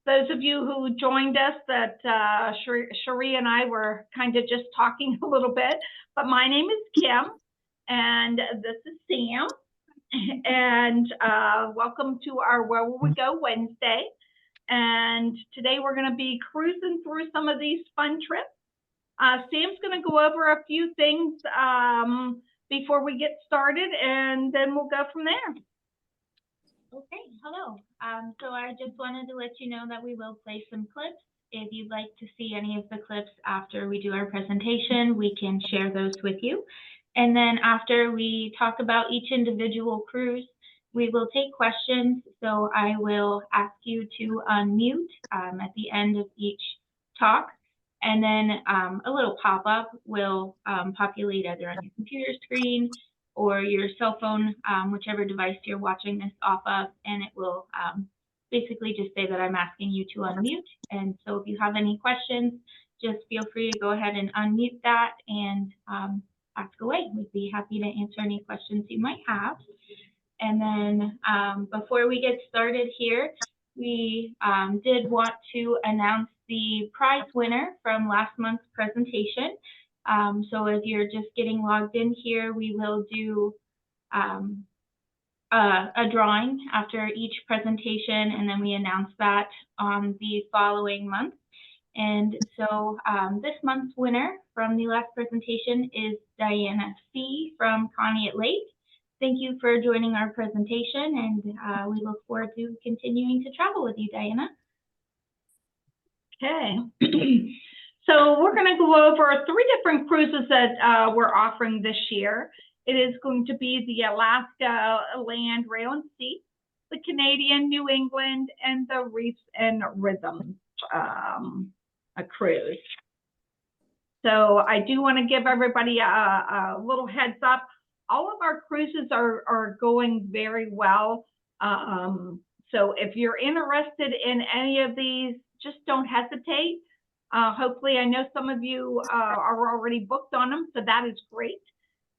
those of you who joined us, that Cherie and I were kind of just talking a little bit, but my name is Kim, and this is Sam, and welcome to our Where Will We Go Wednesday. And today we're going to be cruising through some of these fun trips. Sam's going to go over a few things before we get started, and then we'll go from there. Okay, hello. So I just wanted to let you know that we will play some clips. If you'd like to see any of the clips after we do our presentation, we can share those with you. And then after we talk about each individual cruise, we will take questions. So I will ask you to unmute at the end of each talk. And then a little pop-up will populate either on your computer screen or your cell phone, whichever device you're watching this off of, and it will basically just say that I'm asking you to unmute. And so if you have any questions, just feel free to go ahead and unmute that and ask away. We'd be happy to answer any questions you might have. And then before we get started here, we did want to announce the prize winner from last month's presentation. So if you're just getting logged in here, we will do a drawing after each presentation, and then we announce that on the following month. And so this month's winner from the last presentation is Diana C. from Conneaut Lake. Thank you for joining our presentation, and we look forward to continuing to travel with you, Diana. Okay. So we're going to go over 3 different cruises that we're offering this year. It is going to be the Alaska Land, Rail, and Sea, the Canadian New England, and the Reefs and Rhythms cruise. So I do want to give everybody a little heads up. All of our cruises are going very well. So if you're interested in any of these, just don't hesitate. Hopefully, I know some of you are already booked on them, so that is great.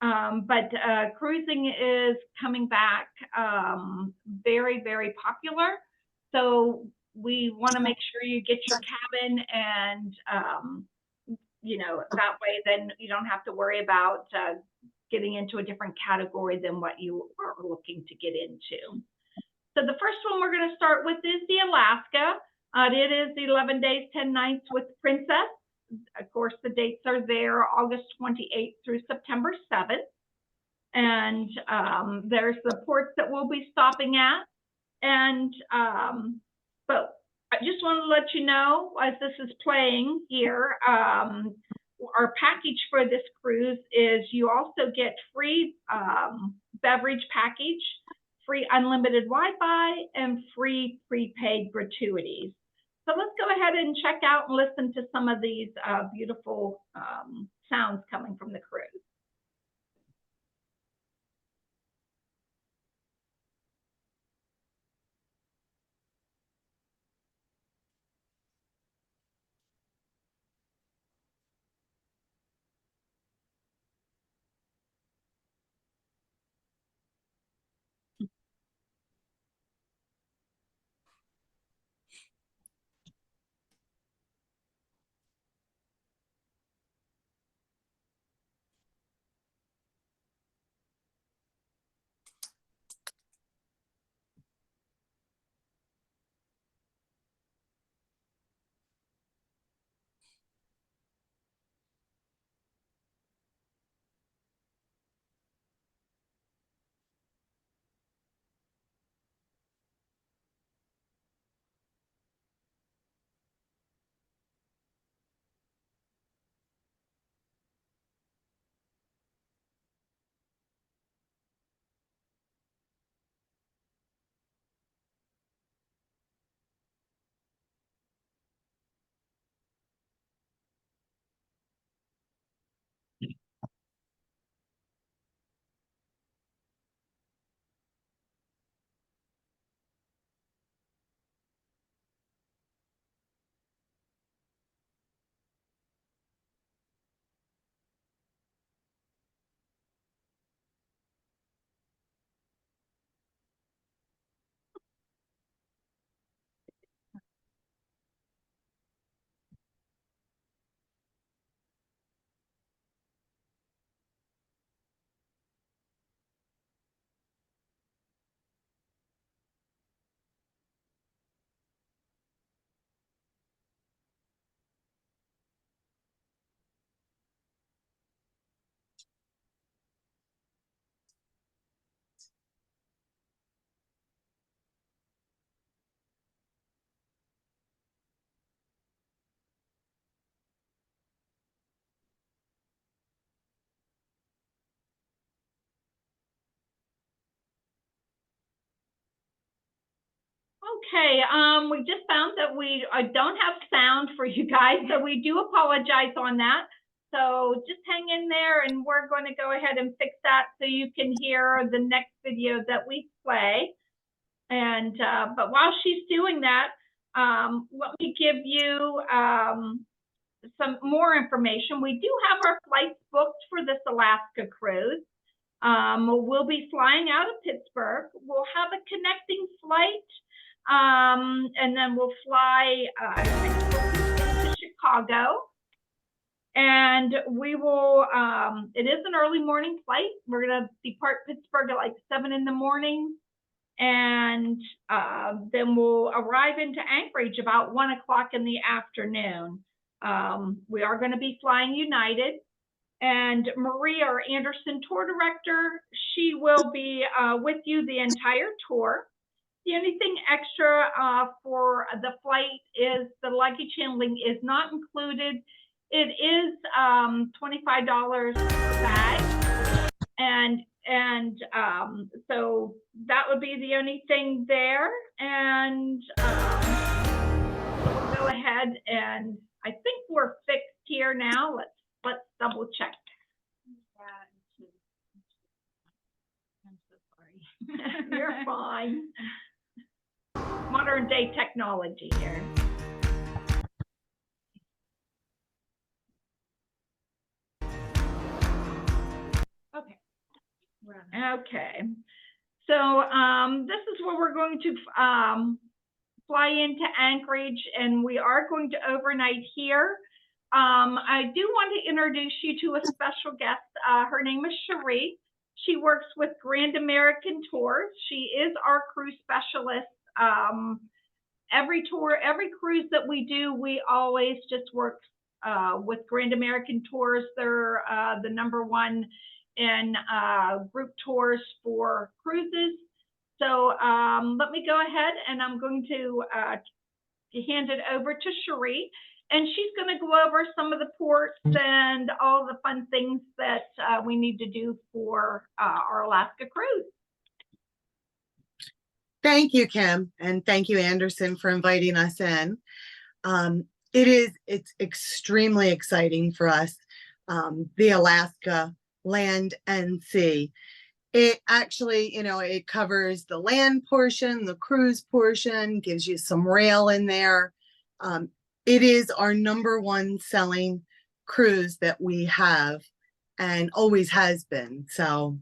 But cruising is coming back very, very popular. So we want to make sure you get your cabin, and you know, that way then you don't have to worry about getting into a different category than what you are looking to get into. So the first one we're going to start with is the Alaska. It is 11 days, 10 nights with Princess. Of course, the dates are there, August 28th through September 7th. And there's the ports that we'll be stopping at. And but I just want to let you know, as this is playing here, our package for this cruise is you also get free beverage package, free unlimited Wi-Fi, and free prepaid gratuities. So let's go ahead and check out and listen to some of these beautiful sounds coming from the cruise. Okay, we just found that we don't have sound for you guys, so we do apologize on that. So just hang in there and we're going to go ahead and fix that so you can hear the next video that we play. And, but while she's doing that, let me give you some more information. We do have our flights booked for this Alaska cruise. We'll be flying out of Pittsburgh. We'll have a connecting flight, and then we'll fly to Chicago. And we will, it is an early morning flight. We're going to depart Pittsburgh at like 7 in the morning. And then we'll arrive into Anchorage about 1 o'clock in the afternoon. We are going to be flying United. And Marie, our Anderson tour director, she will be with you the entire tour. The only thing extra for the flight is the luggage handling is not included. It is $25 per bag, and so that would be the only thing there. And we'll go ahead, and I think we're fixed here now. Let's double check. I'm so sorry. You're fine. Modern day technology here. Okay. Okay. So this is where we're going to fly into Anchorage, and we are going to overnight here. I do want to introduce you to a special guest. Her name is Cherie. She works with Grand American Tours. She is our cruise specialist. Every cruise that we do, we always just work with Grand American Tours. They're the #1 in group tours for cruises. So let me go ahead, and I'm going to hand it over to Cherie. And she's going to go over some of the ports and all the fun things that we need to do for our Alaska cruise. Thank you, Kim, and thank you, Anderson, for inviting us in. It's extremely exciting for us, the Alaska land and sea. It actually, it covers the land portion, the cruise portion, gives you some rail in there. It is our #1 selling cruise that we have and always has been. So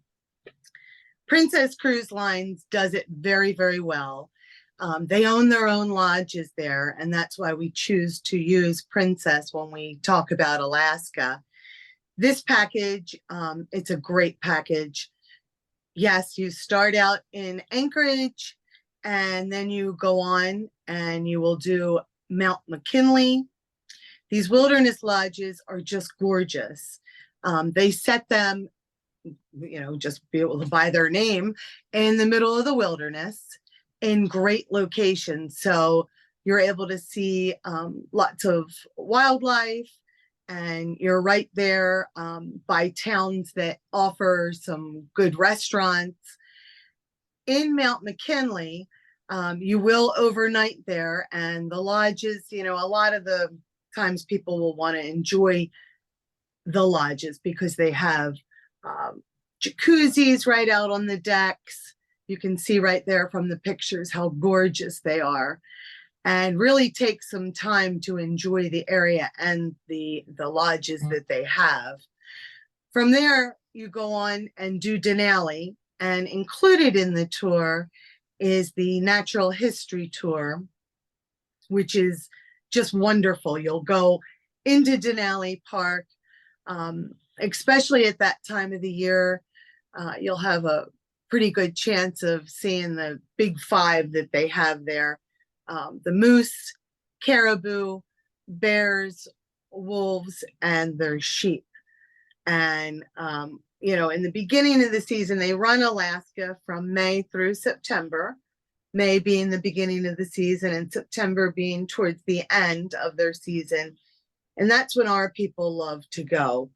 Princess Cruise Lines does it very, very well. They own their own lodges there, and that's why we choose to use Princess when we talk about Alaska. This package, it's a great package. Yes, you start out in Anchorage, and then you go on and you will do Mount McKinley. These wilderness lodges are just gorgeous. They set them, just be able to buy their name, in the middle of the wilderness in great locations. So you're able to see lots of wildlife, and you're right there by towns that offer some good restaurants. In Mount McKinley, you will overnight there, and the lodges, a lot of the times people will want to enjoy the lodges because they have jacuzzis right out on the decks. You can see right there from the pictures how gorgeous they are, and really take some time to enjoy the area and the lodges that they have. From there, you go on and do Denali, and included in the tour is the natural history tour, which is just wonderful. You'll go into Denali Park, especially at that time of the year. You'll have a pretty good chance of seeing the big 5 that they have there. The moose, caribou, bears, wolves, and their sheep. And, in the beginning of the season, they run Alaska from May through September, May being the beginning of the season and September being towards the end of their season. And that's when our people love to go,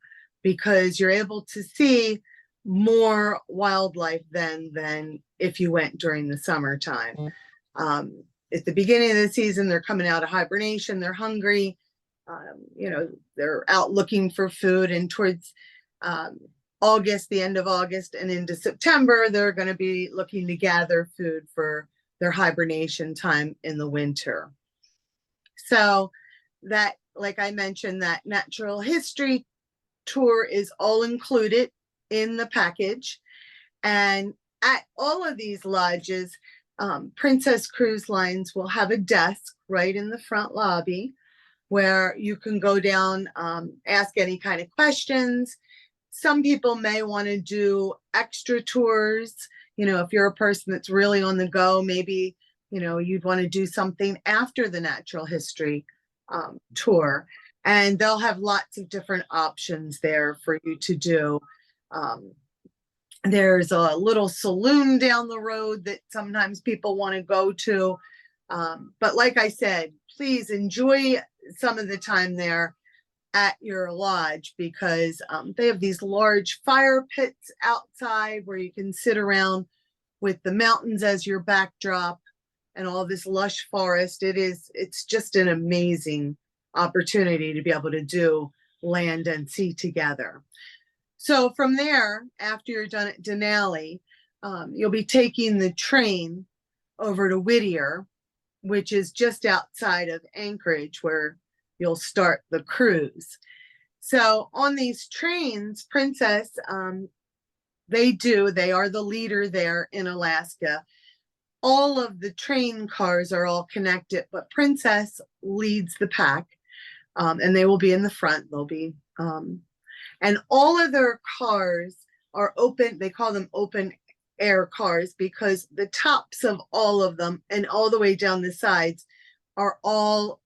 because you're able to see more wildlife than if you went during the summertime. at the beginning of the season, they're coming out of hibernation, they're hungry, you know, they're out looking for food, and towards August, the end of August and into September, they're going to be looking to gather food for their hibernation time in the winter. So that, like I mentioned, that natural history tour is all included in the package. And at all of these lodges, Princess Cruise Lines will have a desk right in the front lobby where you can go down, ask any kind of questions. Some people may want to do extra tours. You know, if you're a person that's really on the go, maybe, you know, you'd want to do something after the natural history tour. And they'll have lots of different options there for you to do. There's a little saloon down the road that sometimes people want to go to. But like I said, please enjoy some of the time there at your lodge, because they have these large fire pits outside where you can sit around with the mountains as your backdrop and all this lush forest. It's just an amazing opportunity to be able to do land and sea together. So from there, after you're done at Denali, you'll be taking the train over to Whittier, which is just outside of Anchorage, where you'll start the cruise. So on these trains, Princess, they are the leader there in Alaska. All of the train cars are all connected, but Princess leads the pack, and they will be in the front. They'll be, and all of their cars are open. They call them open air cars because the tops of all of them and all the way down the sides are all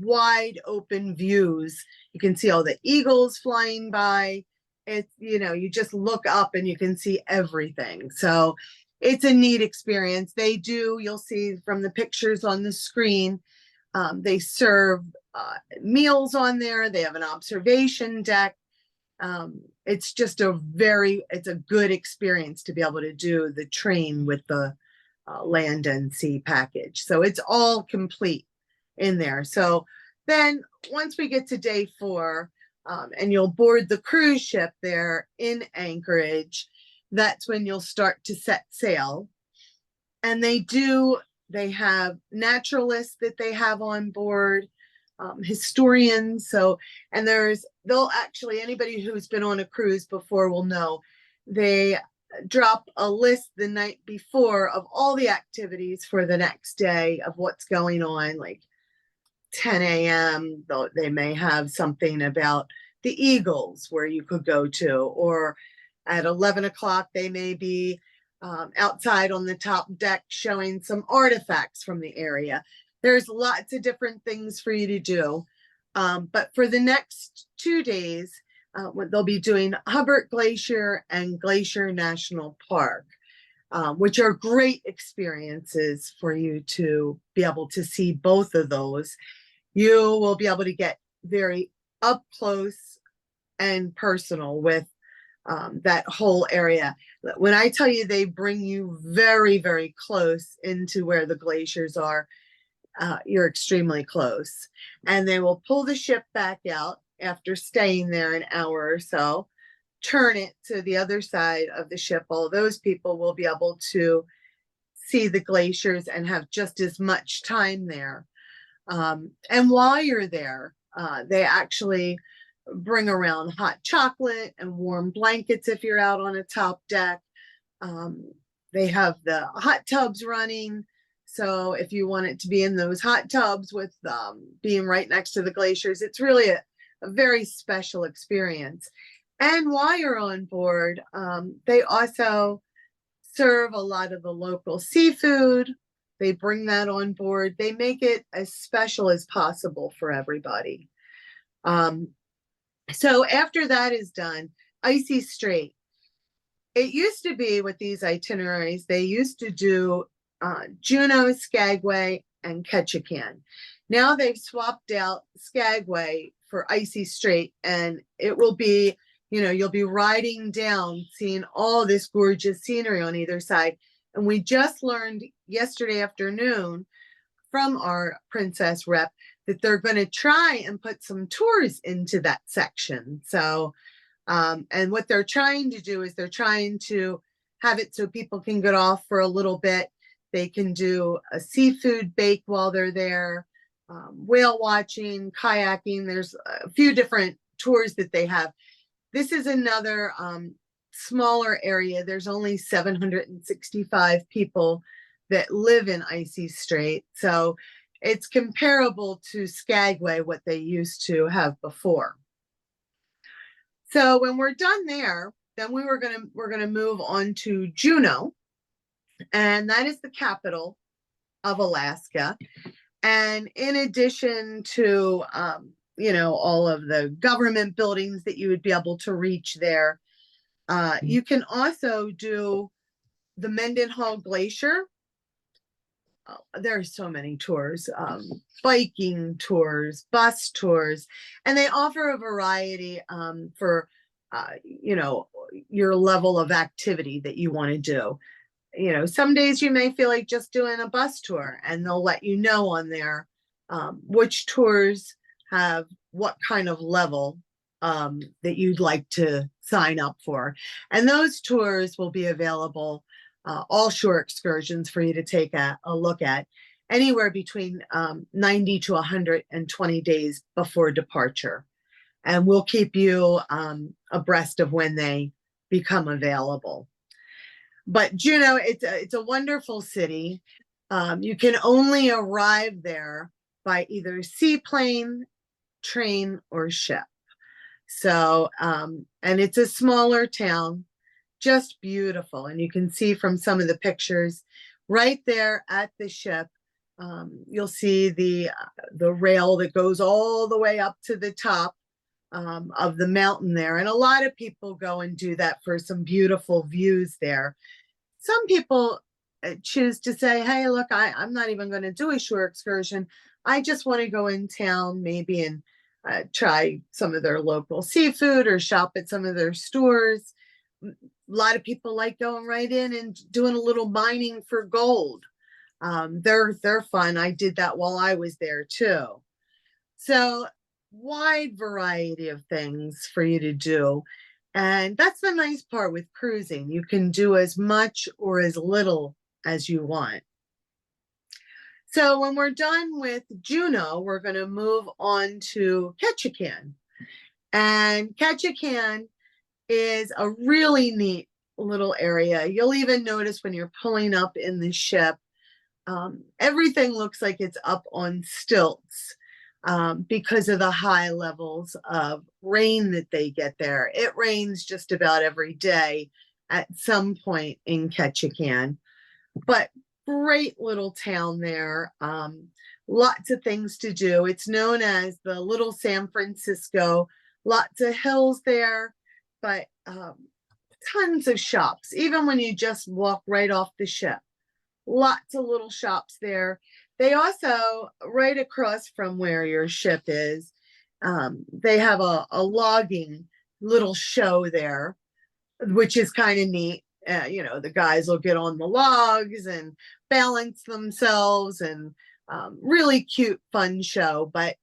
wide open views. You can see all the eagles flying by. It's, you know, you just look up and you can see everything. So it's a neat experience. You'll see from the pictures on the screen, they serve meals on there. They have an observation deck. It's just it's a good experience to be able to do the train with the land and sea package. So it's all complete in there. So then once we get to day 4, and you'll board the cruise ship there in Anchorage, that's when you'll start to set sail. And they have naturalists that they have on board, historians. So, and anybody who's been on a cruise before will know, they drop a list the night before of all the activities for the next day of what's going on. Like 10 a.m. they may have something about the eagles where you could go to, or at 11 o'clock they may be outside on the top deck showing some artifacts from the area. There's lots of different things for you to do. But for the next 2 days, they'll be doing Hubbard Glacier and Glacier National Park, which are great experiences for you to be able to see both of those. You will be able to get very up close and personal with that whole area. When I tell you they bring you very, very close into where the glaciers are, you're extremely close. And they will pull the ship back out after staying there an hour or so, turn it to the other side of the ship. All those people will be able to see the glaciers and have just as much time there. And while you're there, they actually bring around hot chocolate and warm blankets if you're out on a top deck. They have the hot tubs running. So if you want it to be in those hot tubs with being right next to the glaciers, it's really a very special experience. And while you're on board, they also serve a lot of the local seafood. They bring that on board. They make it as special as possible for everybody. So after that is done, Icy Strait. It used to be with these itineraries, they used to do Juneau, Skagway, and Ketchikan. Now they've swapped out Skagway for Icy Strait, and it will be, you know, you'll be riding down, seeing all this gorgeous scenery on either side. And we just learned yesterday afternoon from our Princess rep that they're going to try and put some tours into that section. So, and what they're trying to do is they're trying to have it so people can get off for a little bit. They can do a seafood bake while they're there, whale watching, kayaking. There's a few different tours that they have. This is another smaller area. There's only 765 people that live in Icy Strait. So it's comparable to Skagway, what they used to have before. So when we're done there, then we're gonna move on to Juneau, and that is the capital of Alaska. And in addition to all of the government buildings that you would be able to reach there, you can also do the Mendenhall Glacier. There are so many tours, biking tours, bus tours, and they offer a variety for your level of activity that you want to do. Some days you may feel like just doing a bus tour, and they'll let you know on there which tours have what kind of level that you'd like to sign up for. And those tours will be available, all shore excursions for you to take a look at, anywhere between 90 to 120 days before departure. And we'll keep you abreast of when they become available. But Juneau, it's a wonderful city. You can only arrive there by either seaplane, train, or ship. So, and it's a smaller town, just beautiful. And you can see from some of the pictures right there at the ship, you'll see the rail that goes all the way up to the top of the mountain there. And a lot of people go and do that for some beautiful views there. Some people choose to say, hey, look, I'm not even going to do a shore excursion. I just want to go in town maybe and try some of their local seafood or shop at some of their stores. A lot of people like going right in and doing a little mining for gold. They're fun. I did that while I was there too. So wide variety of things for you to do. And that's the nice part with cruising. You can do as much or as little as you want. So when we're done with Juneau, we're going to move on to Ketchikan. And Ketchikan is a really neat little area. You'll even notice when you're pulling up in the ship, everything looks like it's up on stilts because of the high levels of rain that they get there. It rains just about every day at some point in Ketchikan, but great little town there. Lots of things to do. It's known as the Little San Francisco. Lots of hills there, but tons of shops, even when you just walk right off the ship. Lots of little shops there. They also, right across from where your ship is, they have a logging little show there, which is kind of neat. The guys will get on the logs and balance themselves, and really cute, fun show. But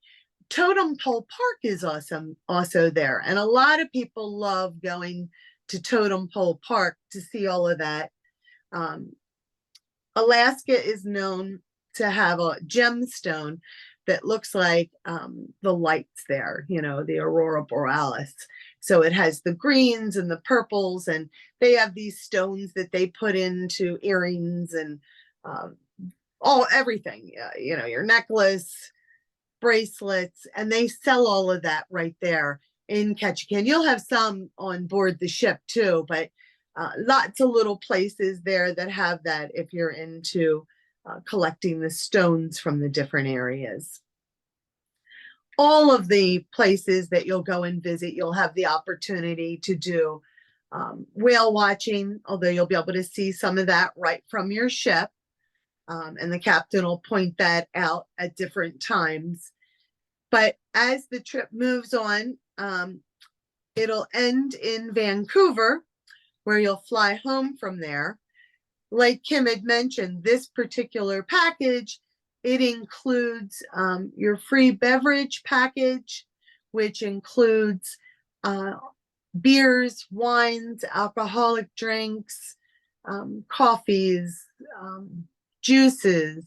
Totem Pole Park is awesome also there. And a lot of people love going to Totem Pole Park to see all of that. Alaska is known to have a gemstone that looks like the lights there, the aurora borealis. So it has the greens and the purples, and they have these stones that they put into earrings and everything, your necklace, bracelets, and they sell all of that right there in Ketchikan. You'll have some on board the ship too, but lots of little places there that have that if you're into collecting the stones from the different areas. All of the places that you'll go and visit, you'll have the opportunity to do whale watching, although you'll be able to see some of that right from your ship. And the captain will point that out at different times. But as the trip moves on, it'll end in Vancouver, where you'll fly home from there. like Kim had mentioned, this particular package, it includes your free beverage package, which includes beers, wines, alcoholic drinks, coffees, juices,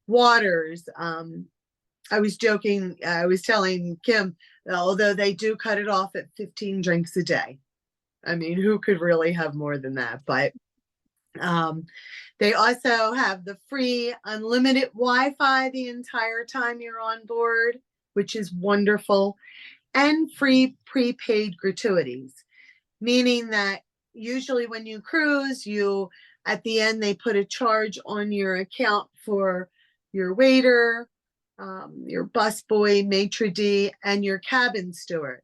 waters. I was joking, I was telling Kim, although they do cut it off at 15 drinks a day. I mean, who could really have more than that? But they also have the free unlimited Wi-Fi the entire time you're on board, which is wonderful, and free prepaid gratuities, meaning that usually when you cruise, at the end, they put a charge on your account for your waiter, your busboy, maitre d', and your cabin steward.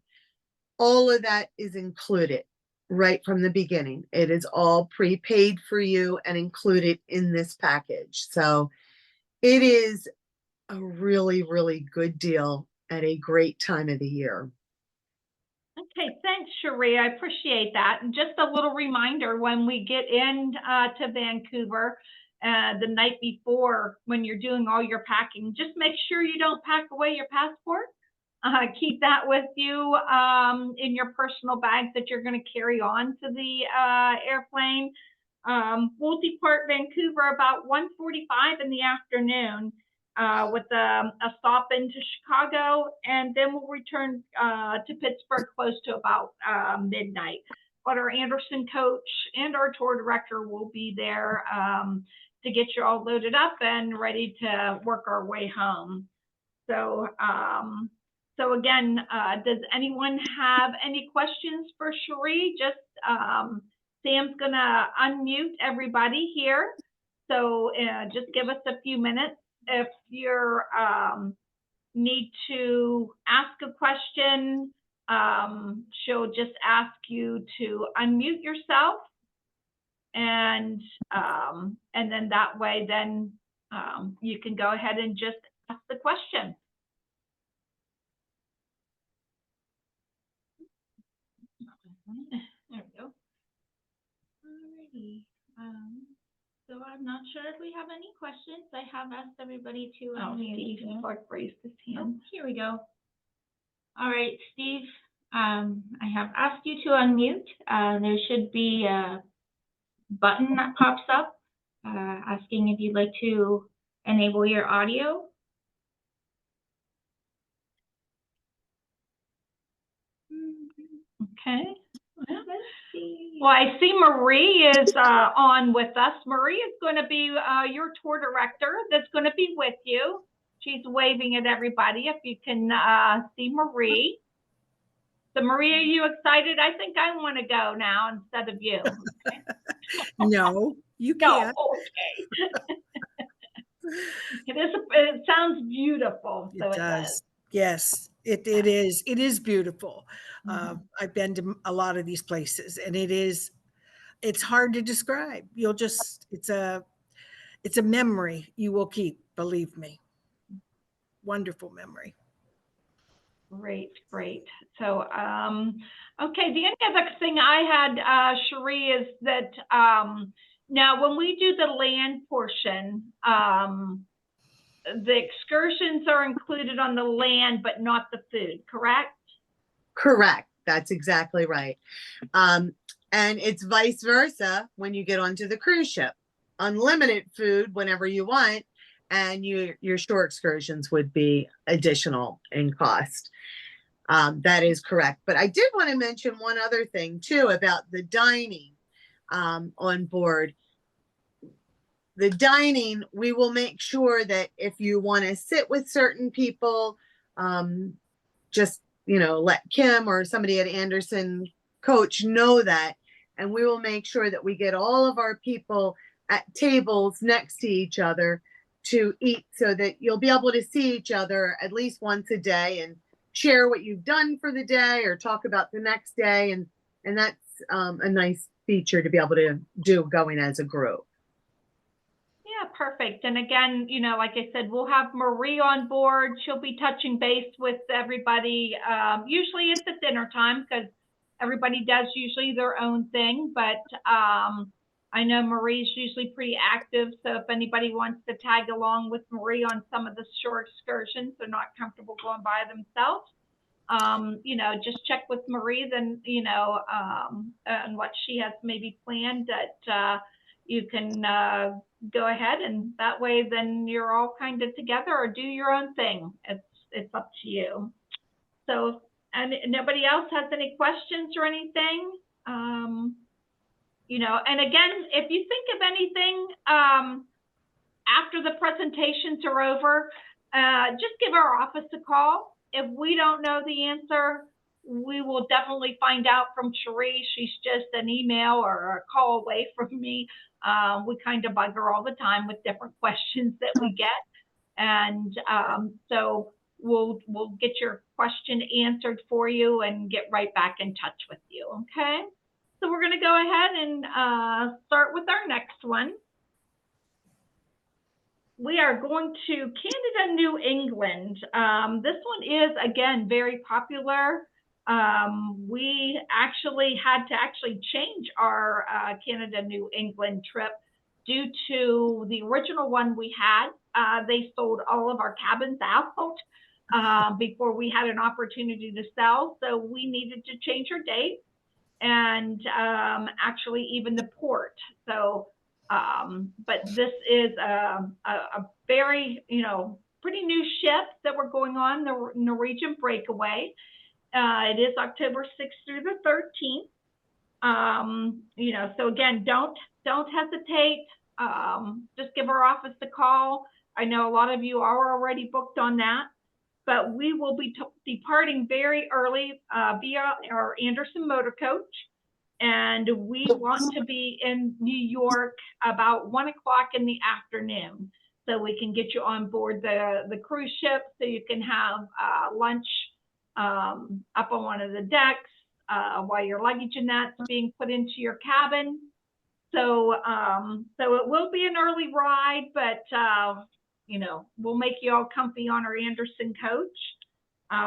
All of that is included right from the beginning. It is all prepaid for you and included in this package. So it is a really, really good deal at a great time of the year. Okay, thanks, Cherie. I appreciate that. And just a little reminder, when we get in to Vancouver the night before, when you're doing all your packing, just make sure you don't pack away your passport. Keep that with you in your personal bags that you're going to carry on to the airplane. We'll depart Vancouver about 1:45 in the afternoon with a stop into Chicago, and then we'll return to Pittsburgh close to about midnight. But our Anderson coach and our tour director will be there to get you all loaded up and ready to work our way home. So, so again, does anyone have any questions for Cherie? Just Sam's gonna unmute everybody here. So just give us a few minutes. If you need to ask a question, she'll just ask you to unmute yourself, and then that way, then you can go ahead and just ask the question. There we go. Alrighty. So I'm not sure if we have any questions. I have asked everybody to unmute. Steve Clark raised his hand. Oh, here we go. All right, Steve. I have asked you to unmute. There should be a button that pops up asking if you'd like to enable your audio. Okay. Well, I see Marie is on with us. Marie is going to be your tour director that's going to be with you. She's waving at everybody if you can see Marie. So Marie, are you excited? I think I want to go now instead of you. Okay. No, you can't. No, okay. It sounds beautiful. So It does. Yes, it is. It is beautiful. I've been to a lot of these places, and it's hard to describe. It's a memory you will keep, believe me. Wonderful memory. Great, great. So, okay, the only other thing I had, Cherie, is that now when we do the land portion, the excursions are included on the land, but not the food, correct? Correct. That's exactly right. And it's vice versa when you get onto the cruise ship. Unlimited food whenever you want, and your shore excursions would be additional in cost. That is correct. But I did want to mention one other thing too about the dining on board. The dining, we will make sure that if you want to sit with certain people, just, let Kim or somebody at Anderson coach know that. And we will make sure that we get all of our people at tables next to each other to eat, so that you'll be able to see each other at least once a day and share what you've done for the day or talk about the next day. And that's a nice feature to be able to do going as a group. Yeah, perfect. And again, like I said, we'll have Marie on board. She'll be touching base with everybody. Usually it's at dinner time because everybody does usually their own thing, but I know Marie's usually pretty active, so if anybody wants to tag along with Marie on some of the shore excursions, they're not comfortable going by themselves. Just check with Marie, then, and what she has maybe planned that you can go ahead, and that way then you're all kind of together, or do your own thing. It's up to you. So, and nobody else has any questions or anything? And again, if you think of anything after the presentations are over, just give our office a call. If we don't know the answer, we will definitely find out from Cherie. She's just an email or a call away from me. We kind of bug her all the time with different questions that we get. And so we'll get your question answered for you and get right back in touch with you, okay? So we're going to go ahead and start with our next one. We are going to Canada, New England. This one is, again, very popular. We actually had to change our Canada, New England trip due to the original one we had. They sold all of our cabins out before we had an opportunity to sell. So we needed to change our date, and actually even the port. So, but this is a very, pretty new ship that we're going on, the Norwegian Breakaway. It is October 6th through the 13th. So again, don't hesitate. Just give our office a call. I know a lot of you are already booked on that, but we will be departing very early via our Anderson motor coach. And we want to be in New York about 1 o'clock in the afternoon, so we can get you on board the cruise ship, so you can have lunch up on one of the decks while your luggage and that's being put into your cabin. So, so it will be an early ride, but we'll make you all comfy on our Anderson coach.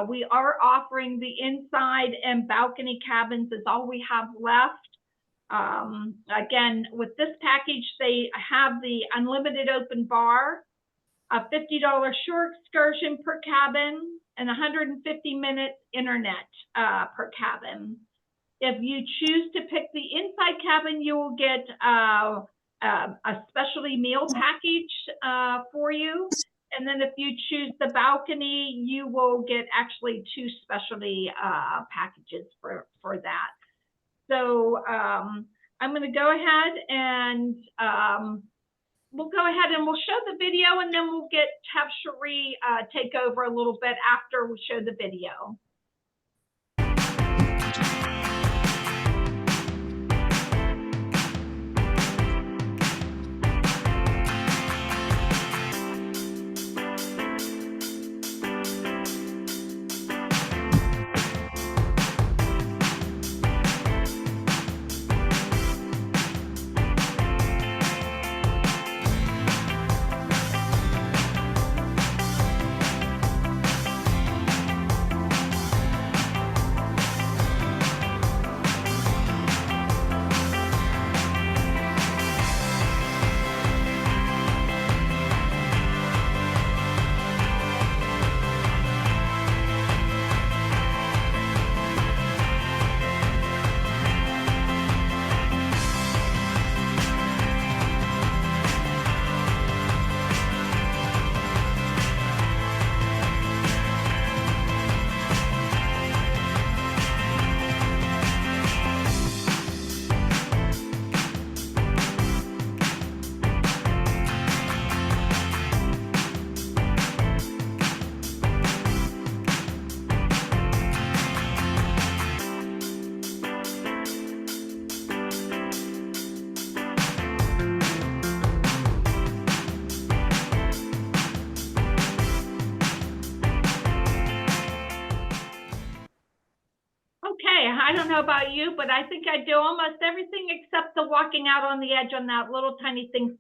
We are offering the inside and balcony cabins is all we have left. Again, with this package, they have the unlimited open bar, a $50 shore excursion per cabin, and 150-minute internet per cabin. If you choose to pick the inside cabin, you will get a specialty meal package for you. And then if you choose the balcony, you will get actually 2 specialty packages for that. So I'm going to go ahead and we'll go ahead and we'll show the video, and then we'll have Cherie take over a little bit after we show the video. I don't know about you, but I think I do almost everything except the walking out on the edge on that little tiny thin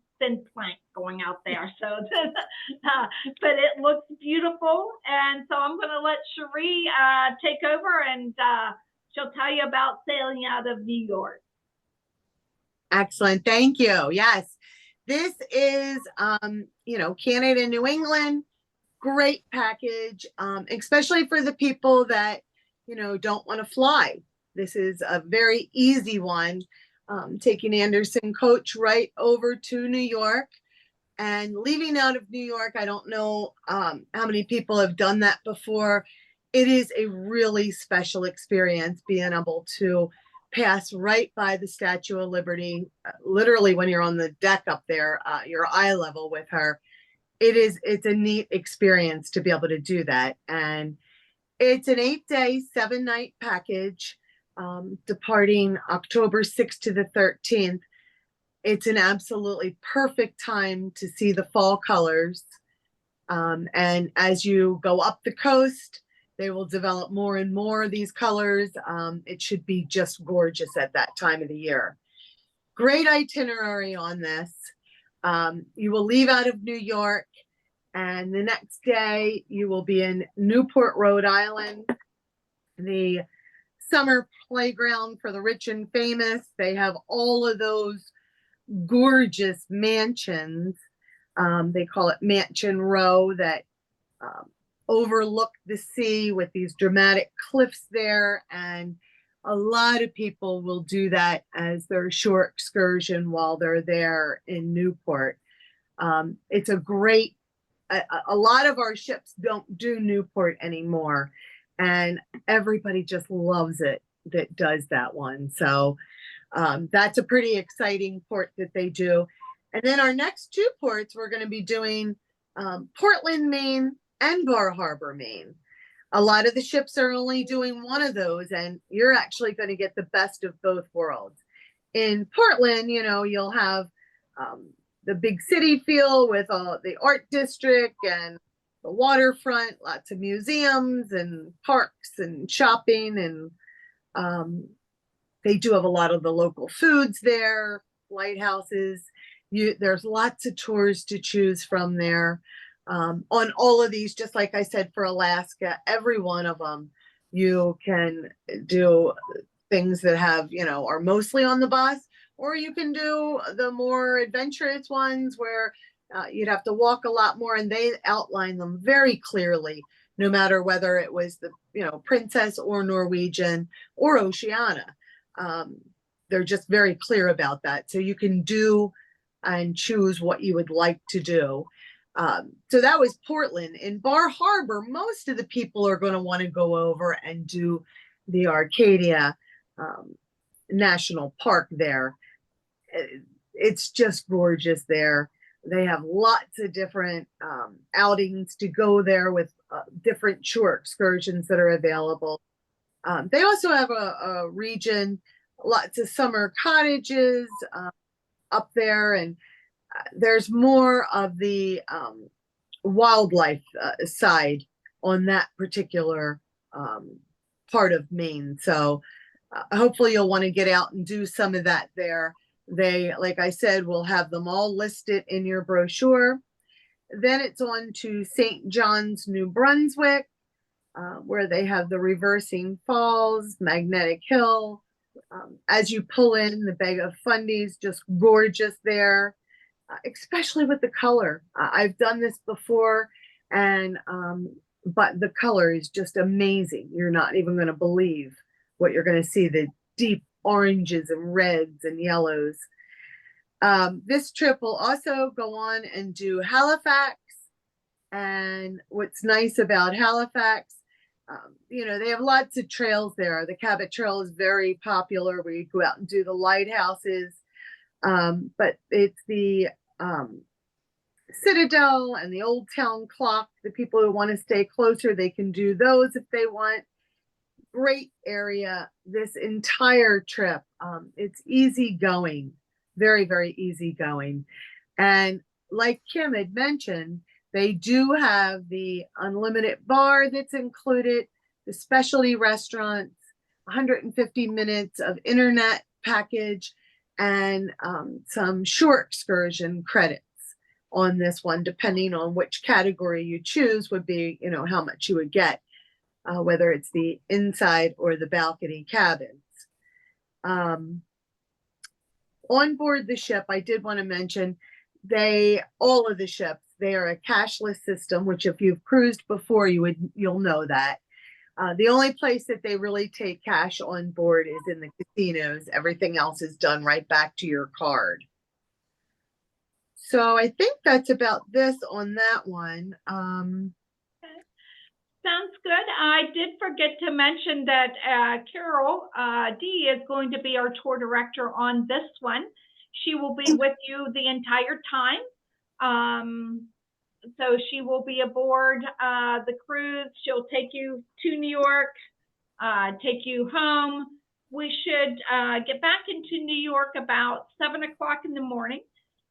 plank going out there. So, but it looks beautiful. And so I'm going to let Cherie take over, and she'll tell you about sailing out of New York. Excellent. Thank you. Yes. This is, Canada, New England, great package, especially for the people that, don't want to fly. This is a very easy one. Taking Anderson coach right over to New York and leaving out of New York. I don't know how many people have done that before. It is a really special experience being able to pass right by the Statue of Liberty, literally when you're on the deck up there, your eye level with her. It's a neat experience to be able to do that. And it's an 8-day, 7-night package, departing October 6th to the 13th. It's an absolutely perfect time to see the fall colors. And as you go up the coast, they will develop more and more of these colors. It should be just gorgeous at that time of the year. Great itinerary on this. You will leave out of New York, and the next day you will be in Newport, Rhode Island, the summer playground for the rich and famous. They have all of those gorgeous mansions. They call it Mansion Row, that overlook the sea with these dramatic cliffs there. And a lot of people will do that as their shore excursion while they're there in Newport. It's a great, a lot of our ships don't do Newport anymore, and everybody just loves it that does that one. So that's a pretty exciting port that they do. And then our next 2 ports, we're going to be doing Portland, Maine and Bar Harbor, Maine. A lot of the ships are only doing one of those, and you're actually going to get the best of both worlds. In Portland, you'll have the big city feel with the art district and the waterfront, lots of museums and parks and shopping, and they do have a lot of the local foods there, lighthouses. There's lots of tours to choose from there. On all of these, just like I said for Alaska, every one of them, you can do things that have, are mostly on the bus, or you can do the more adventurous ones where you'd have to walk a lot more, and they outline them very clearly, no matter whether it was the, Princess or Norwegian or Oceana. They're just very clear about that. So you can do and choose what you would like to do. So that was Portland. In Bar Harbor, most of the people are going to want to go over and do the Arcadia National Park there. It's just gorgeous there. They have lots of different outings to go there with different shore excursions that are available. They also have a region, lots of summer cottages up there, and there's more of the wildlife side on that particular part of Maine. So hopefully you'll want to get out and do some of that there. They, like I said, will have them all listed in your brochure. Then it's on to St. John's, New Brunswick, where they have the Reversing Falls, Magnetic Hill. As you pull in, the Bay of Fundy is just gorgeous there, especially with the color. I've done this before, and but the color is just amazing. You're not even going to believe what you're going to see, the deep oranges and reds and yellows. This trip will also go on and do Halifax. And what's nice about Halifax, they have lots of trails there. The Cabot Trail is very popular, where you go out and do the lighthouses. But it's the Citadel and the Old Town Clock. The people who want to stay closer, they can do those if they want. Great area this entire trip. It's easy going, very, very easy going. And like Kim had mentioned, they do have the unlimited bar that's included, the specialty restaurants, 150 minutes of internet package, and some shore excursion credits on this one, depending on which category you choose would be, how much you would get. Whether it's the inside or the balcony cabins. on board the ship, I did want to mention all of the ships, they are a cashless system, which if you've cruised before, you'll know that. The only place that they really take cash on board is in the casinos. Everything else is done right back to your card. So I think that's about this on that one. Sounds good. I did forget to mention that Carol D is going to be our tour director on this one. She will be with you the entire time. So she will be aboard the cruise. She'll take you to New York, take you home. We should get back into New York about 7 o'clock in the morning.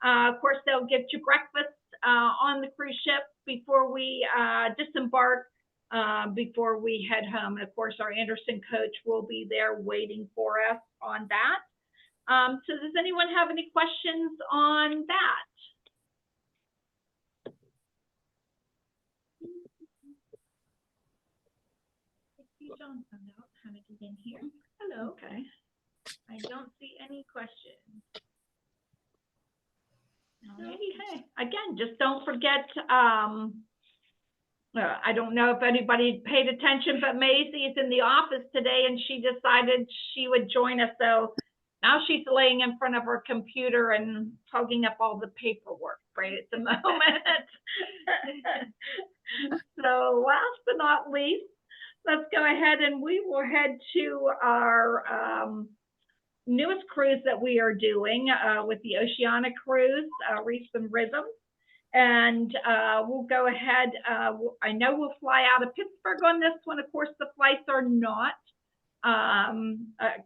Of course, they'll get you breakfast on the cruise ship before we disembark, before we head home. And of course, our Anderson coach will be there waiting for us on that. So does anyone have any questions on that? John found out how to get in here. Hello. Okay. I don't see any questions. Okay. Again, just don't forget. I don't know if anybody paid attention, but Maisie is in the office today, and she decided she would join us. So now she's laying in front of her computer and tugging up all the paperwork right at the moment. So last but not least, let's go ahead and we will head to our newest cruise that we are doing with the Oceana Cruise, Reefs and Rhythms. And we'll go ahead. I know we'll fly out of Pittsburgh on this one. Of course, the flights are not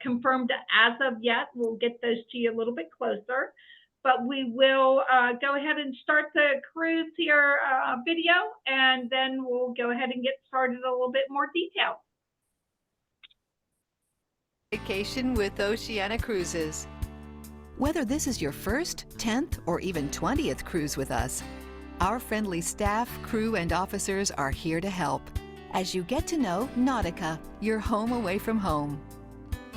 confirmed as of yet. We'll get those to you a little bit closer. But we will go ahead and start the cruise here video, and then we'll go ahead and get started a little bit more detail. Vacation with Oceana Cruises. Whether this is your first, 10th, or even 20th cruise with us, our friendly staff, crew, and officers are here to help as you get to know Nautica, your home away from home.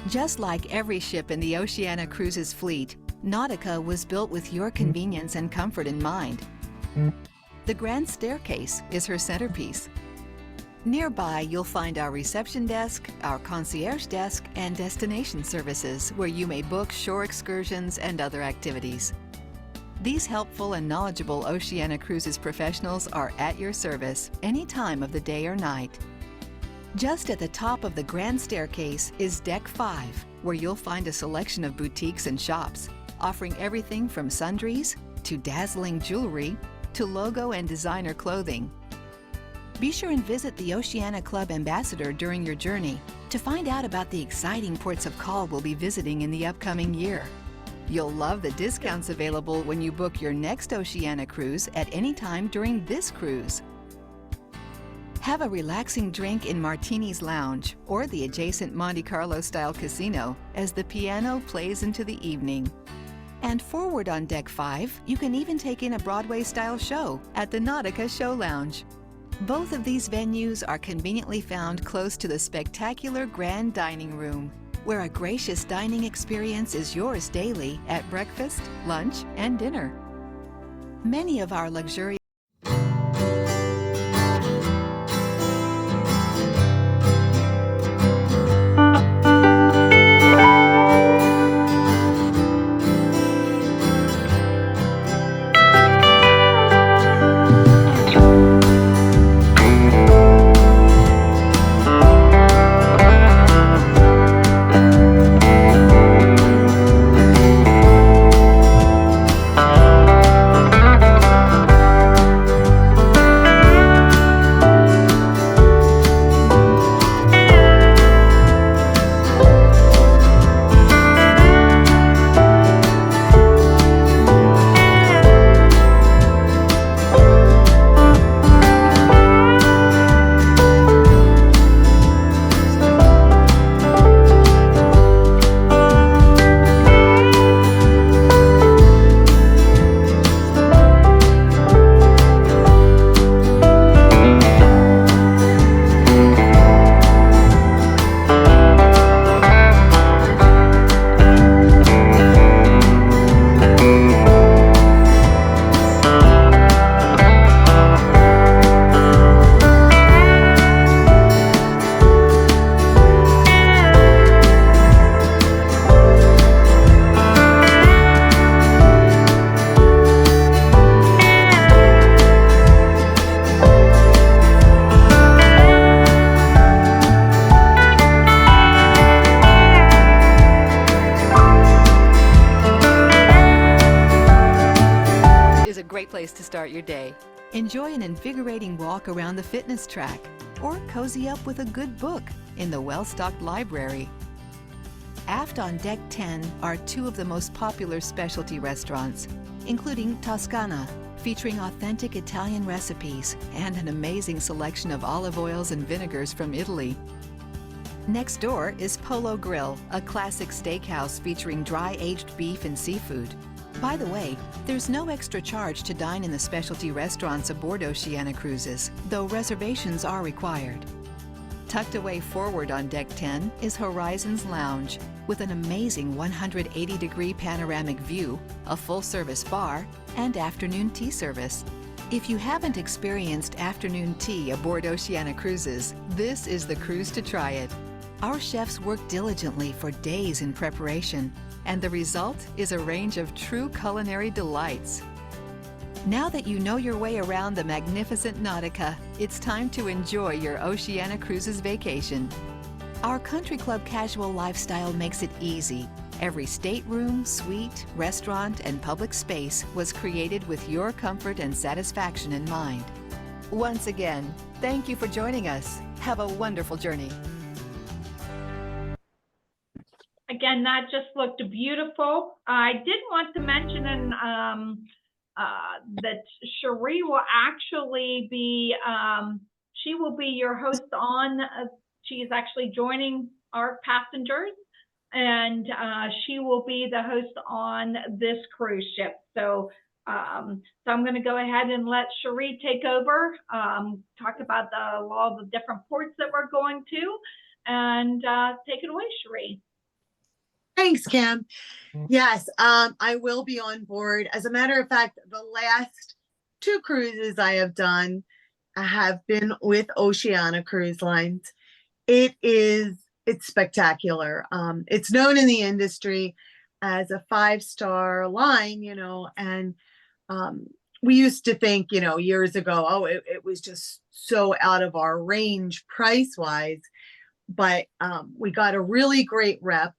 Just like every ship in the Oceana Cruises fleet, Nautica was built with your convenience and comfort in mind. The grand staircase is her centerpiece. Nearby, you'll find our reception desk, our concierge desk, and destination services where you may book shore excursions and other activities. These helpful and knowledgeable Oceana Cruises professionals are at your service any time of the day or night. Just at the top of the grand staircase is Deck 5, where you'll find a selection of boutiques and shops, offering everything from sundries to dazzling jewelry to logo and designer clothing. Be sure and visit the Oceana Club Ambassador during your journey to find out about the exciting ports of call we'll be visiting in the upcoming year. You'll love the discounts available when you book your next Oceana cruise at any time during this cruise. Have a relaxing drink in Martini's Lounge or the adjacent Monte Carlo style casino as the piano plays into the evening. And forward on Deck 5, you can even take in a Broadway style show at the Nautica Show Lounge. Both of these venues are conveniently found close to the spectacular Grand Dining Room, where a gracious dining experience is yours daily at breakfast, lunch, and dinner. Many of our luxurious Enjoy an invigorating walk around the fitness track, or cozy up with a good book in the well-stocked library. Aft on Deck 10 are two of the most popular specialty restaurants, including Toscana, featuring authentic Italian recipes and an amazing selection of olive oils and vinegars from Italy. Next door is Polo Grill, a classic steakhouse featuring dry-aged beef and seafood. By the way, there's no extra charge to dine in the specialty restaurants aboard Oceania Cruises, though reservations are required. Tucked away forward on Deck 10 is Horizons Lounge, with an amazing 180-degree panoramic view, a full-service bar, and afternoon tea service. If you haven't experienced afternoon tea aboard Oceania Cruises, this is the cruise to try it. Our chefs work diligently for days in preparation, and the result is a range of true culinary delights. Now that you know your way around the magnificent Nautica, it's time to enjoy your Oceania Cruises vacation. Our country club casual lifestyle makes it easy. Every stateroom, suite, restaurant, and public space was created with your comfort and satisfaction in mind. Once again, thank you for joining us. Have a wonderful journey. Again, that just looked beautiful. I did want to mention that Cherie will actually be, she will be your host on, she is actually joining our passengers, and she will be the host on this cruise ship. So, I'm going to go ahead and let Cherie take over, talk about all the different ports that we're going to, and take it away, Cherie. Thanks, Kim. Yes, I will be on board. As a matter of fact, the last 2 cruises I have done have been with Oceania Cruise Lines. It's spectacular. It's known in the industry as a 5-star line, and we used to think, years ago, oh, it was just so out of our range price-wise, but we got a really great rep.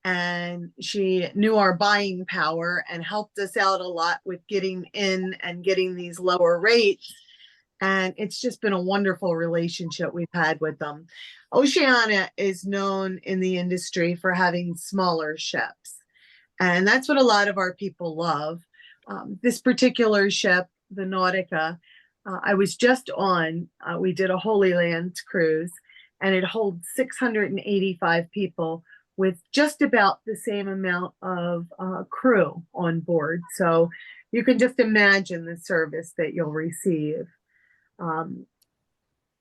And she knew our buying power and helped us out a lot with getting in and getting these lower rates. And it's just been a wonderful relationship we've had with them. Oceania is known in the industry for having smaller ships. And that's what a lot of our people love. This particular ship, the Nautica, I was just on, we did a Holy Land cruise, and it holds 685 people with just about the same amount of crew on board. So you can just imagine the service that you'll receive.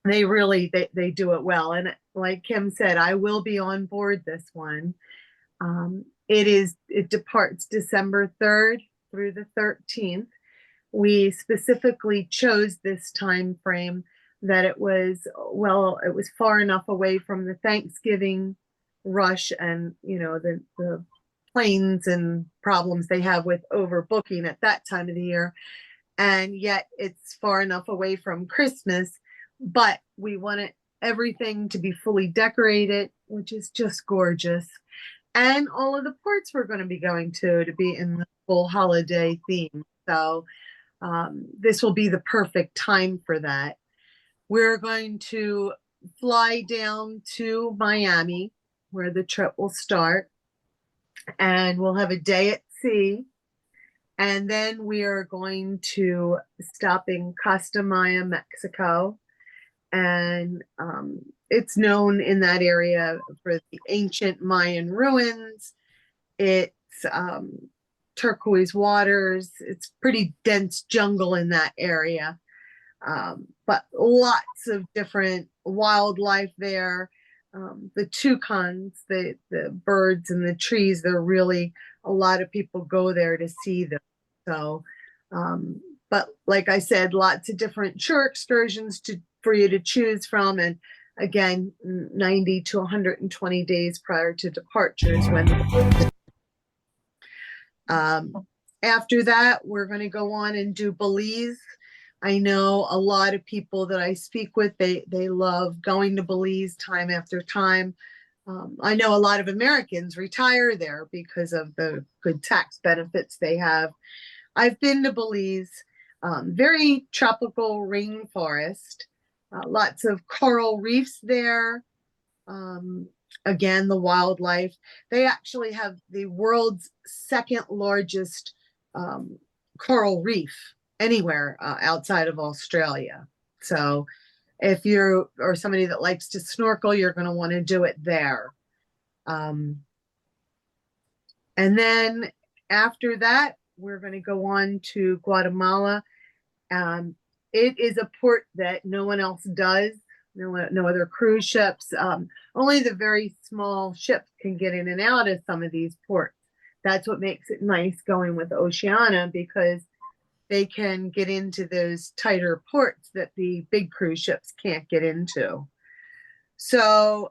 They really, they do it well. And like Kim said, I will be on board this one. It departs December 3rd through the 13th. We specifically chose this time frame that it was far enough away from the Thanksgiving rush and the planes and problems they have with overbooking at that time of the year, and yet it's far enough away from Christmas, but we wanted everything to be fully decorated, which is just gorgeous, and all of the ports we're going to be going to be in the full holiday theme. So this will be the perfect time for that. We're going to fly down to Miami, where the trip will start, and we'll have a day at sea, and then we are going to stop in Costa Maya, Mexico, and it's known in that area for the ancient Mayan ruins. It's turquoise waters. It's pretty dense jungle in that area, but lots of different wildlife there. The toucans, the birds and the trees, they're really, a lot of people go there to see them. So, but like I said, lots of different shore excursions for you to choose from. And again, 90 to 120 days prior to departures. After that, we're going to go on and do Belize. I know a lot of people that I speak with, they love going to Belize time after time. I know a lot of Americans retire there because of the good tax benefits they have. I've been to Belize. Very tropical rainforest, lots of coral reefs there. Again, the wildlife. They actually have the world's second largest coral reef anywhere outside of Australia. So if you're or somebody that likes to snorkel, you're going to want to do it there. And then after that, we're going to go on to Guatemala. It is a port that no one else does. No other cruise ships. Only the very small ships can get in and out of some of these ports. That's what makes it nice going with Oceania, because they can get into those tighter ports that the big cruise ships can't get into. So,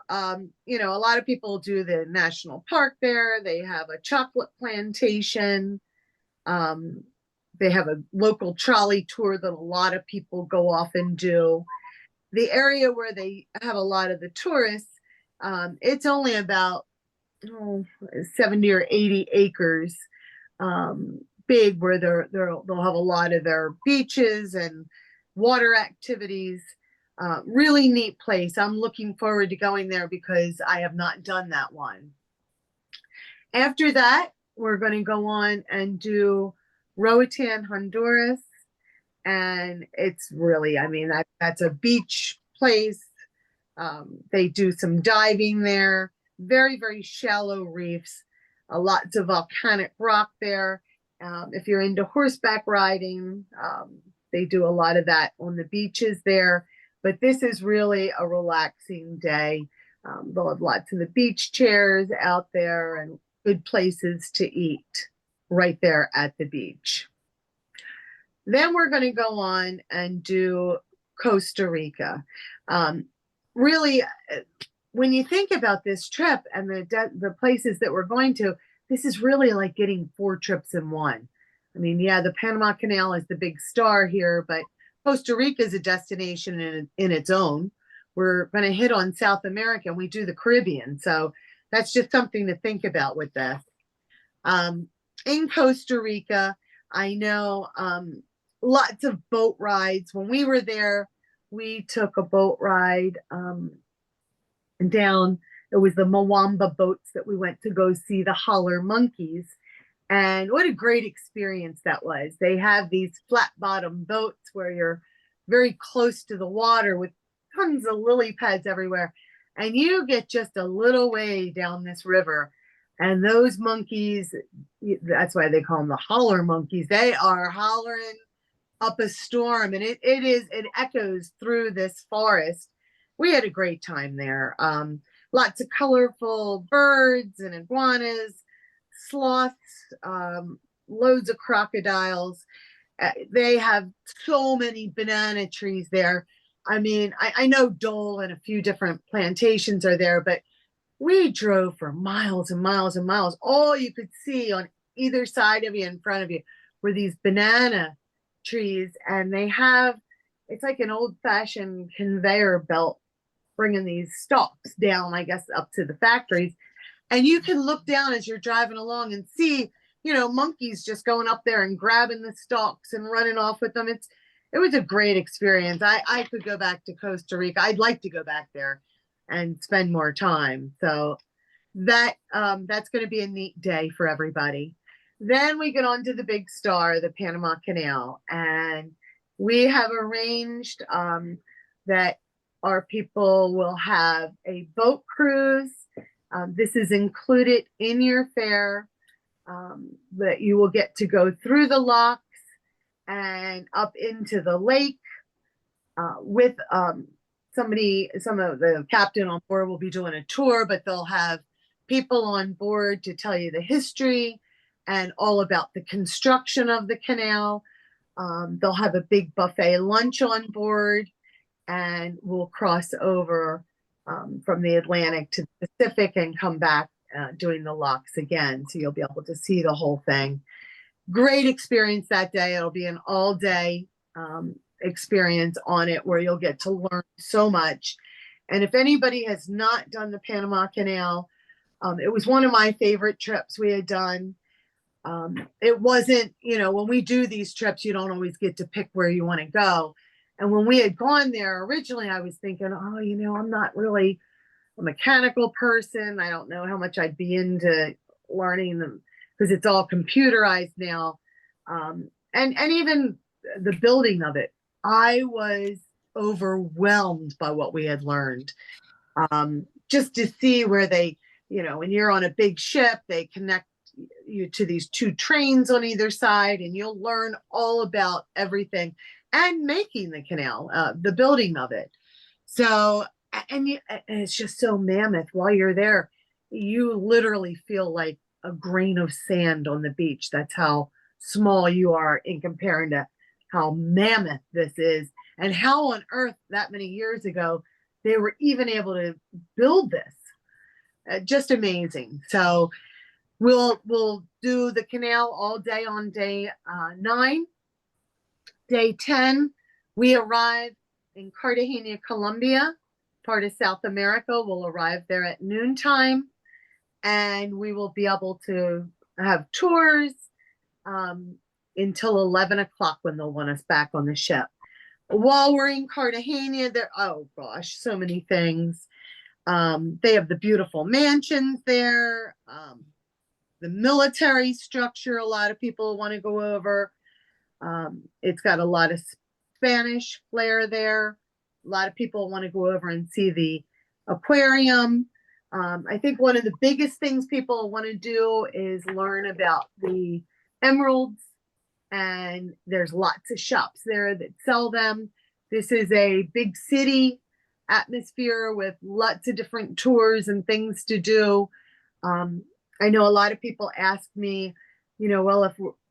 you know, a lot of people do the national park there. They have a chocolate plantation. They have a local trolley tour that a lot of people go off and do. The area where they have a lot of the tourists, it's only about 70 or 80 acres big, where they'll have a lot of their beaches and water activities. Really neat place. I'm looking forward to going there because I have not done that one. After that, we're going to go on and do Roatan, Honduras. And it's really, I mean, that's a beach place. They do some diving there. Very, very shallow reefs. Lots of volcanic rock there. If you're into horseback riding, they do a lot of that on the beaches there. But this is really a relaxing day. They'll have lots of the beach chairs out there and good places to eat right there at the beach. Then we're going to go on and do Costa Rica. Really, when you think about this trip and the places that we're going to, this is really like getting 4 trips in one. I mean, yeah, the Panama Canal is the big star here, but Costa Rica is a destination in its own. We're going to hit on South America, and we do the Caribbean. So that's just something to think about with this. In Costa Rica, I know lots of boat rides. When we were there, we took a boat ride down. It was the Moamba boats that we went to go see the holler monkeys. And what a great experience that was. They have these flat bottom boats where you're very close to the water with tons of lily pads everywhere. And you get just a little way down this river. And those monkeys, that's why they call them the holler monkeys. They are hollering up a storm, and it echoes through this forest. We had a great time there. Lots of colorful birds and iguanas, sloths, loads of crocodiles. They have so many banana trees there. I mean, I know Dole and a few different plantations are there, but we drove for miles and miles and miles. All you could see on either side of you, in front of you, were these banana trees, and they have, it's like an old-fashioned conveyor belt bringing these stalks down, I guess, up to the factories. And you can look down as you're driving along and see, you know, monkeys just going up there and grabbing the stalks and running off with them. It was a great experience. I could go back to Costa Rica. I'd like to go back there and spend more time. So that's going to be a neat day for everybody. Then we get on to the big star, the Panama Canal. And we have arranged that our people will have a boat cruise. This is included in your fare, that you will get to go through the locks and up into the lake with some of the captain on board will be doing a tour, but they'll have people on board to tell you the history and all about the construction of the canal. They'll have a big buffet lunch on board, and we'll cross over from the Atlantic to the Pacific and come back doing the locks again. So you'll be able to see the whole thing. Great experience that day. It'll be an all-day experience on it where you'll get to learn so much. And if anybody has not done the Panama Canal, it was one of my favorite trips we had done. It wasn't, when we do these trips, you don't always get to pick where you want to go. And when we had gone there originally, I was thinking, oh, I'm not really a mechanical person. I don't know how much I'd be into learning them because it's all computerized now. And even the building of it, I was overwhelmed by what we had learned. Just to see where they, when you're on a big ship, they connect you to these two trains on either side, and you'll learn all about everything and making the canal, the building of it. So, and it's just so mammoth. While you're there, you literally feel like a grain of sand on the beach. That's how small you are in comparing to how mammoth this is, and how on earth that many years ago they were even able to build this. Just amazing. So we'll do the canal all day on day 9. Day 10, we arrive in Cartagena, Colombia, part of South America. We'll arrive there at noontime, and we will be able to have tours until 11 o'clock when they'll want us back on the ship. While we're in Cartagena, oh gosh, so many things. They have the beautiful mansions there, the military structure a lot of people want to go over. It's got a lot of Spanish flair there. A lot of people want to go over and see the aquarium. I think one of the biggest things people want to do is learn about the emeralds, and there's lots of shops there that sell them. This is a big city atmosphere with lots of different tours and things to do. I know a lot of people ask me, well,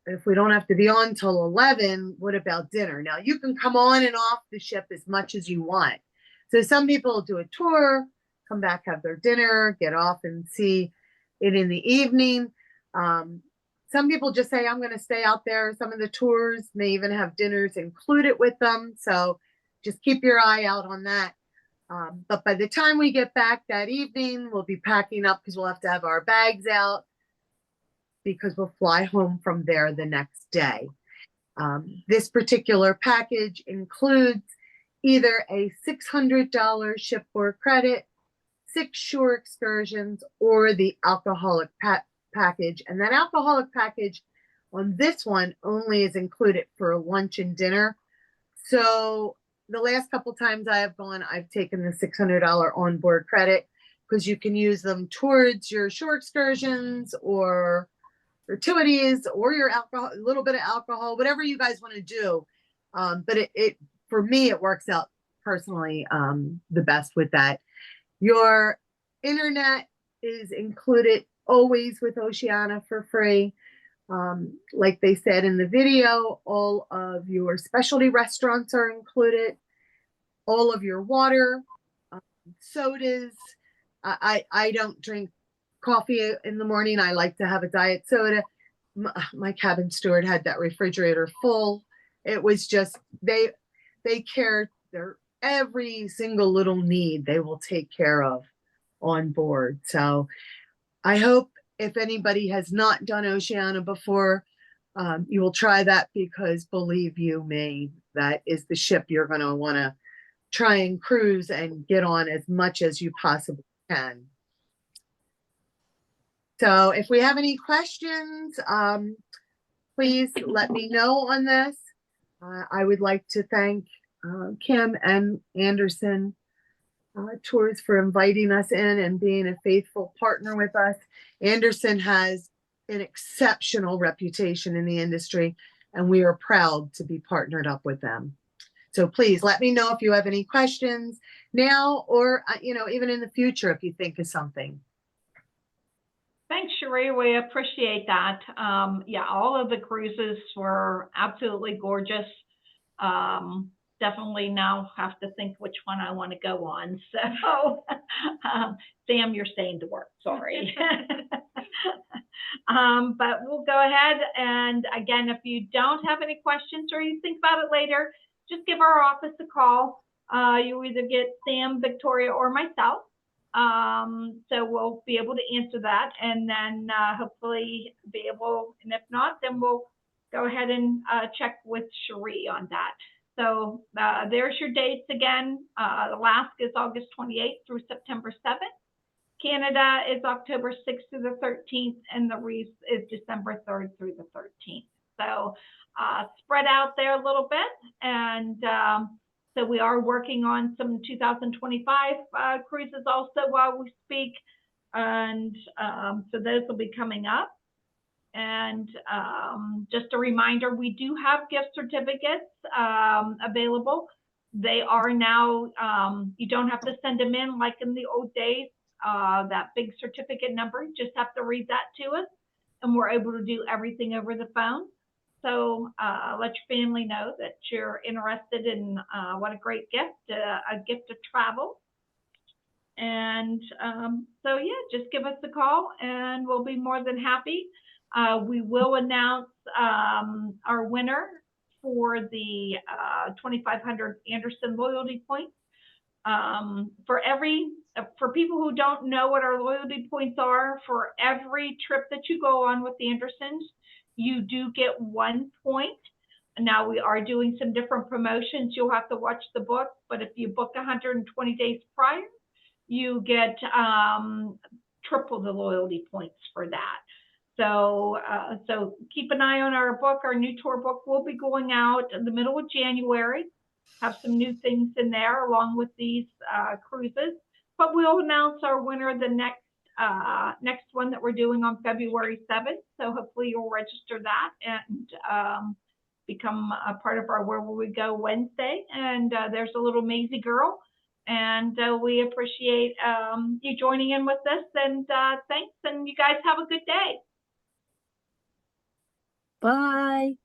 if we don't have to be on till 11, what about dinner? Now you can come on and off the ship as much as you want. So some people do a tour, come back, have their dinner, get off and see it in the evening. Some people just say, I'm going to stay out there. Some of the tours may even have dinners included with them. So just keep your eye out on that. But by the time we get back that evening, we'll be packing up because we'll have to have our bags out because we'll fly home from there the next day. This particular package includes either a $600 shipboard credit, 6 shore excursions, or the alcoholic package. And that alcoholic package on this one only is included for lunch and dinner. So the last couple times I have gone, I've taken the $600 onboard credit because you can use them towards your shore excursions or gratuities or your alcohol, a little bit of alcohol, whatever you guys want to do. But it for me, it works out personally the best with that. Your internet is included always with Oceania for free. Like they said in the video, all of your specialty restaurants are included. All of your water, sodas. I don't drink coffee in the morning. I like to have a diet soda. My cabin steward had that refrigerator full. It was just, they care their every single little need they will take care of on board. So I hope if anybody has not done Oceania before, you will try that, because believe you me, that is the ship you're going to want to try and cruise and get on as much as you possibly can. So if we have any questions, please let me know on this. I would like to thank Kim and Anderson Tours for inviting us in and being a faithful partner with us. Anderson has an exceptional reputation in the industry, and we are proud to be partnered up with them. So please let me know if you have any questions now, or even in the future if you think of something. Thanks, Cherie. We appreciate that. Yeah, all of the cruises were absolutely gorgeous. Definitely now have to think which one I want to go on. So, Sam, you're staying to work. Sorry. But we'll go ahead. And again, if you don't have any questions or you think about it later, just give our office a call. You either get Sam, Victoria, or myself. So we'll be able to answer that, and then hopefully be able, and if not, then we'll go ahead and check with Cherie on that. So there's your dates again. Alaska is August 28th through September 7th. Canada is October 6th through the 13th, and the Reefs is December 3rd through the 13th. So spread out there a little bit, and so we are working on some 2025 cruises also while we speak, and so those will be coming up. And just a reminder, we do have gift certificates available. They are now, you don't have to send them in like in the old days, that big certificate number, you just have to read that to us, and we're able to do everything over the phone. So let your family know that you're interested in what a great gift, a gift of travel. And so yeah, just give us a call and we'll be more than happy. We will announce our winner for the 2,500 Anderson loyalty points. For people who don't know what our loyalty points are, for every trip that you go on with the Andersons, you do get 1 point. Now we are doing some different promotions. You'll have to watch the book, but if you book 120 days prior, you get triple the loyalty points for that. So keep an eye on our book. Our new tour book will be going out in the middle of January. Have some new things in there along with these cruises. But we'll announce our winner the next one that we're doing on February 7th. So hopefully you'll register that and become a part of our Where Will We Go Wednesday. And there's a little Maisie girl. And we appreciate you joining in with us. And thanks. And you guys have a good day. Bye.